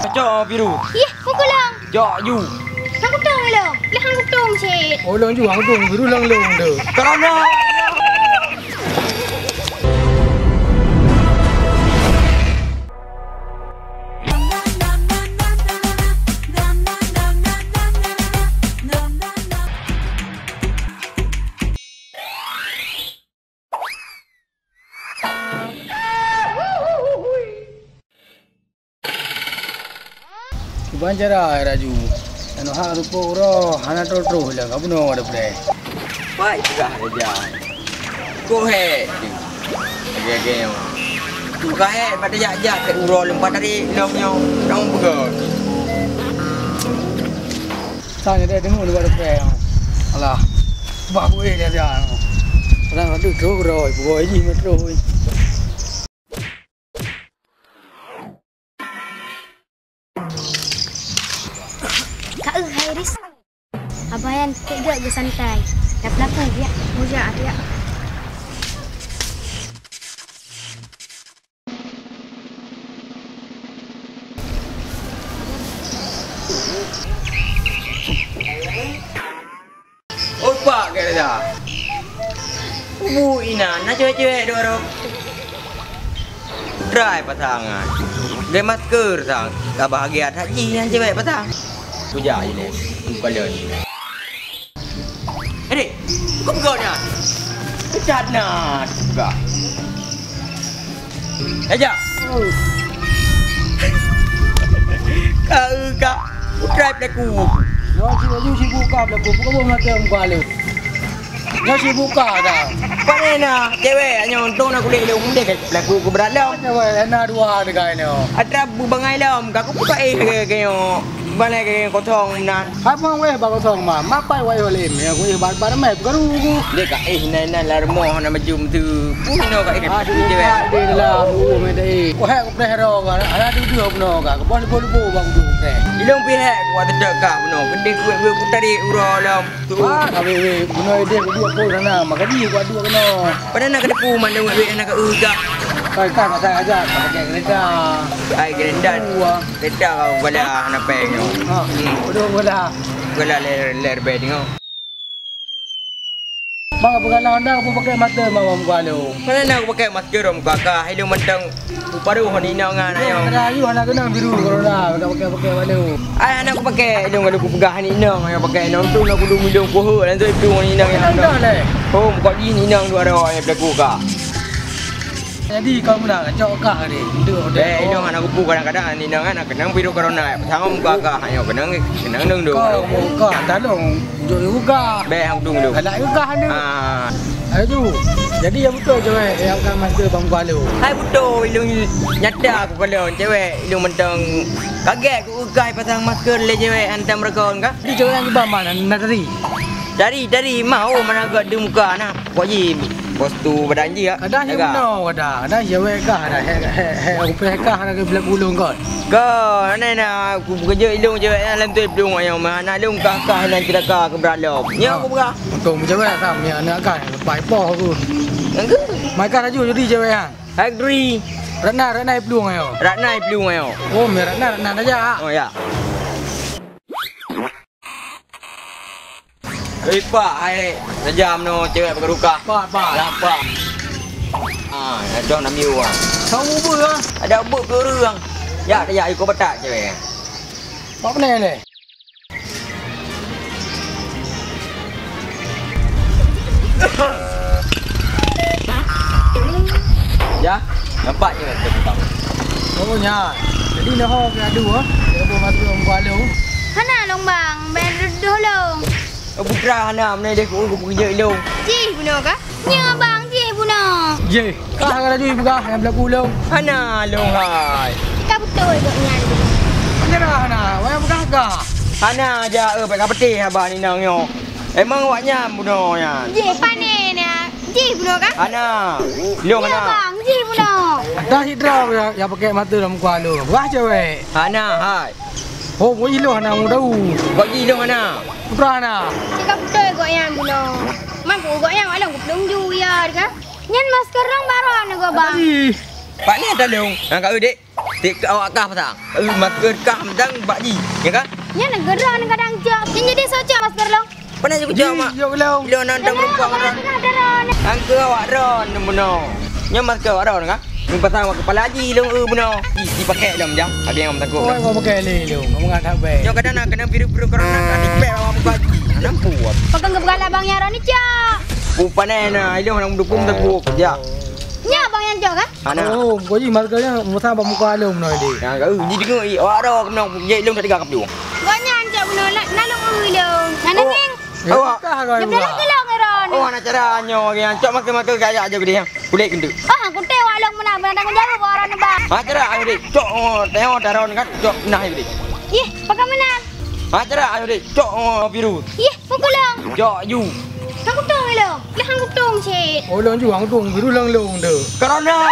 Cok biru. Ya, aku lang. Cok you. Hang kutung lo. Lah hang kutung cik. Oh lang ju hang tung biru lang long dah. Kerana Banjara Raju. Anu hak rupo ro hana tro lah kamu no ada pre. baik juga aja. Ko he. Agak-agak. Tu kae pada jak-jak ke uro lempat dari lomnyo. Dong begot. Sang ada tengok ada pre. Alah. Ba gue dia dia. Orang ada tro rồi, bồi gì mà rồi. Kak Hairis. Abayan tegak ke santai. Dah pelakon dia. Mujak dia. Opak ke dah. Ina, nak cewek-cewek dua orang. Try pasangan. Game masker sang. Kau bahagia haji yang cewek patang. Puja je ni. Kepala ni. Adik, kau begaunya. Kecat nak. Buka. Aja. Kau. Try pelaku. Yo si buka belako. Buka pun macam kuala. Yo si buka dah. Panen nak cewek hanya untung nak kulit dia umum dia pelaku ku berat lam. Cewek enak dua dekat ni. Ada bubangai lam. Kau buka kayo. Balai kayo kotong nan. Apa weh bago song ma? Mapai weh olim. Ya weh bar mai garu. Dia kat nan larmoh nak majum tu. Puno kat Aduh cewek. Dia lah me dai. Ko hak ko prehero ka. Ada dua puno ka. Ko boleh bang tu preh. Ilong pihak kuat dedak kak puno. Gede kuat ku tadi ura lam. Tu. Weh puno dia dua pun sana. Maka dia kuat dua kena. Pada nak kena pu mandang weh nak ke uga. Kai tak ada aja pakai kereta. Ai gerendan. Kereta kau bala nak peng. Ha. Bodoh bola. Bala ler bed ngau. Bang pengalang anda pun pakai mata mawam kualo. Mana nak pakai masker om kakak. Ilong mentang paru honi nang ayo. Kena ayu anak kena biru corona. Nak pakai malu. Ai anak aku pakai ilong kalau aku pegah ni nang ayo pakai nang tu nak kudu milong kuh dan tu ilong ni nang yang. Dah le. Oh, kau ni nang dua orang yang berlaku kak. Jadi kau nak cok kah ni? Ini anak aku kadang-kadang ni nang anak kenang biru corona. Pasang muka kah ayo kenang nang dulu. Kau muka tolong juga. Be hang dung dulu. Anak juga ni. Aduh. Jadi yang betul cewek yang akan master bang Kuala. Hai betul ilung nyata aku kalau cewek ilung mentang kaget aku ugai pasang masker le cewek hantar mereka kan. Di cewek yang iba mana nak dari mau mana agak di muka nak. Kau ji bos tu badan je ya. Kadang je benar kadang cewek kah ada aku pergi kah nak belak bulung kau. Kau nak aku bekerja ilung cewek dalam tu belum ayam mana ilung kah dan tidak kah ke beralom. Ya aku berah. Untung cewek tak punya anak kan. Baik poh aku. Engke. Mereka laju jadi cewek kan. Agree. Ratna pelung ayo. Ratna pelung ayo. Oh, Ratna aja. Oh ya. Pak, ai sejam no cewek berduka. Pak. Apa? Ada nak miu ah. Kau ubur ah. Ada ubur ke orang. Ya, dia ikut betak cewek. Apa ni le? Ya, nampak je betul. Oh nya. Jadi nak ho ke adu ah. Dia pun masuk orang Kuala. Hana long bang. Ben dolong. Bukan nak mana dia aku kerja ilung. Ji puno ka? Nya bang ji puno. Je. Kah kalau ju buka yang berlaku long. Hana long hai. Ka betul kok nya. Mana hana? Wang buka kah? Hana aja pakai peti abah ni nang yo. Emang awaknya buno ya. Ji panen ya. Ji puno ka? Hana. Long Nya hana. bang ji puno. Dah hidra yang pakai mata dalam Kuala. Wah cewek. Hana hai. Oh, kau ilu hana mu tahu. Kau ilung hana. Berana. Ka betul kok nya puno. Mampu kok nya walang belum ju ya ka? Nyan masker rong baron ko bang. Tadi. Pak ni ada long. Nak kat adik. Tik awak kah petang. Masker kah petang bakji. Ya kan? Ya negara kadang jawab. Yang jadi socok masker long. Pernah juga jawab mak. Yo long. Bila nantang perempuan ron. Angka awak ron benar. Nya masker awak ron kan? Ni pasang awak kepala haji long benar. Dipakai dalam jam. Ada yang takut. Kau kau pakai le long. Kau ngata baik. Yang kadang nak kena biru-biru corona kan dipek awak baji. Nampak. Pegang kepala bang yang ron ni cak. Pupanen na ilong nang dukung takut kerja. Nya bang yang cak kan? Ana. Oh, kau ji markanya musa ba muka long noi de. Yang kau ji dengar awak ro kena je ilong tak tegak kapdu. Banyak cak benar nalung long. Naneng. Awak Kah kau. Dia belah ke long ron. oh anak caranya yang cok makan-makan gaya aja gede. Kulit gendut. Ah, aku teh walong menang tanggung jawab orang ni bang. Acara ayo dek, cok tengok taron kan, cok nah ayo dek. Ih, pakai menang. Acara ayo dek, cok biru, Ih, pukul long. cok you. Hang kutung ni long. Lah hang kutung cik. Oh long ju hang tung biru long long de. Corona